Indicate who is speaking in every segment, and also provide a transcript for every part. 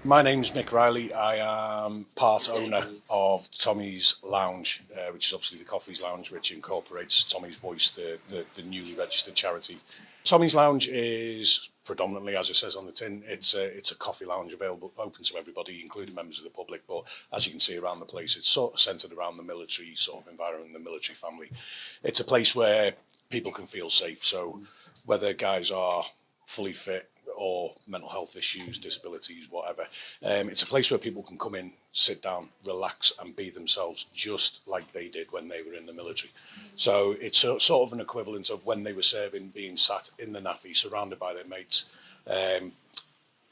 Speaker 1: My name's Mick Riley. I am part owner of Tommy's Lounge, which is obviously the Coffee's Lounge, which incorporates Tommy's Voice, the newly registered charity. Tommy's Lounge is predominantly, as it says on the tin, it's a coffee lounge available, open to everybody, including members of the public. But as you can see around the place, it's sort of centred around the military sort of environment, the military family. It's a place where people can feel safe. So whether guys are fully fit or mental health issues, disabilities, whatever, it's a place where people can come in, sit down, relax and be themselves just like they did when they were in the military. So it's sort of an equivalent of when they were serving, being sat in the naffy, surrounded by their mates. The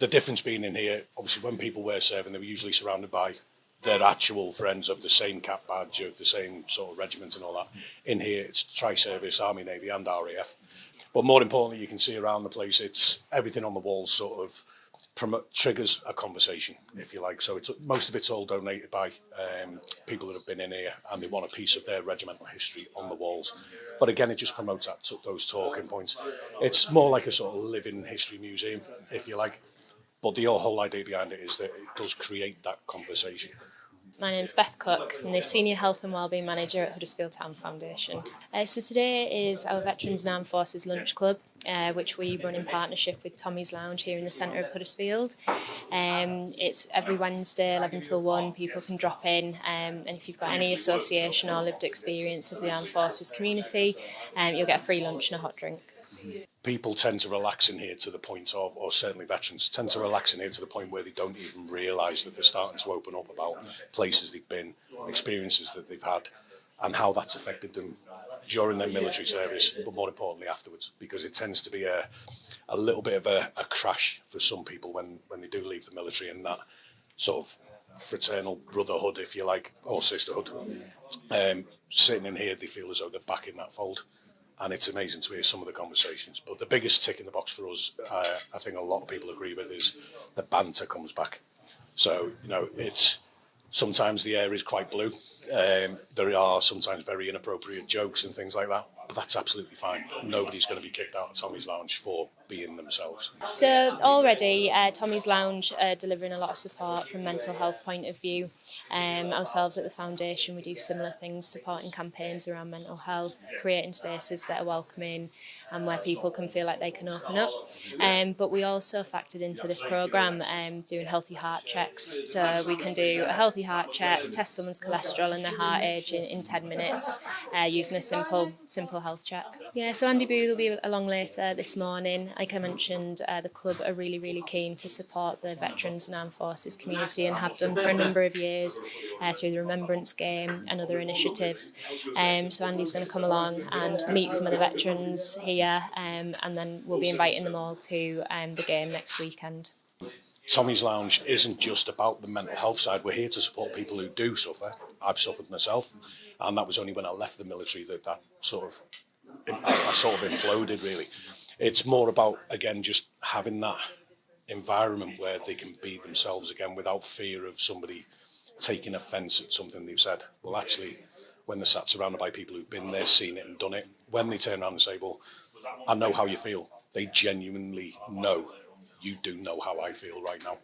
Speaker 1: difference being in here, obviously when people were serving, they were usually surrounded by their actual friends of the same cap badge, of the same sort of regiment and all that. In here, it's tri-service, Army, Navy and RAF. But more importantly, you can see around the place, it's everything on the walls sort of triggers a conversation, if you like. So most of it's all donated by people that have been in here and they want a piece of their regimental history on the walls. But again, it just promotes those talking points. It's more like a sort of living history museum, if you like. But the whole idea behind it is that it does create that conversation.
Speaker 2: My name's Beth Cook. I'm the Senior Health and Wellbeing Manager at Huddersfield Town Foundation. So today is our Veterans and Armed Forces Lunch Club, which we run in partnership with Tommy's Lounge here in the centre of Huddersfield. It's every Wednesday, 11 till 1, people can drop in, and if you've got any association or lived experience of the Armed Forces community, you'll get a free lunch and a hot drink.
Speaker 1: People tend to relax in here to the point of, or certainly veterans tend to relax in here to the point where they don't even realise that they're starting to open up about places they've been, experiences that they've had, and how that's affected them during their military service, but more importantly afterwards, because it tends to be a little bit of a crash for some people when they do leave the military, and that sort of fraternal brotherhood, if you like, or sisterhood. Sitting in here, they feel as though they're back in that fold. And it's amazing to hear some of the conversations. But the biggest tick in the box for us, I think a lot of people agree with, is the banter comes back. So, you know, it's sometimes the air is quite blue. There are sometimes very inappropriate jokes and things like that. But that's absolutely fine. Nobody's going to be kicked out of Tommy's Lounge for being themselves.
Speaker 2: So already Tommy's Lounge are delivering a lot of support from a mental health point of view. Ourselves at the foundation, we do similar things, supporting campaigns around mental health, creating spaces that are welcoming and where people can feel like they can open up. But we also factored into this programme doing healthy heart checks. So we can do a healthy heart check, test someone's cholesterol and their heart age in 10 minutes using a simple health check. Yeah, so Andy Booth will be along later this morning. Like I mentioned, the club are really keen to support the Veterans and Armed Forces community and have done for a number of years through the Remembrance Game and other initiatives. So Andy's going to come along and meet some of the veterans here, and then we'll be inviting them all to the game next weekend.
Speaker 1: Tommy's Lounge isn't just about the mental health side. We're here to support people who do suffer. I've suffered myself, and that was only when I left the military that I sort of imploded, really. It's more about, again, just having that environment where they can be themselves again without fear of somebody taking offence at something they've said. Well, actually, when they're sat surrounded by people who've been there, seen it and done it, when they turn around and say, well, I know how you feel, they genuinely know, you do know how I feel right now.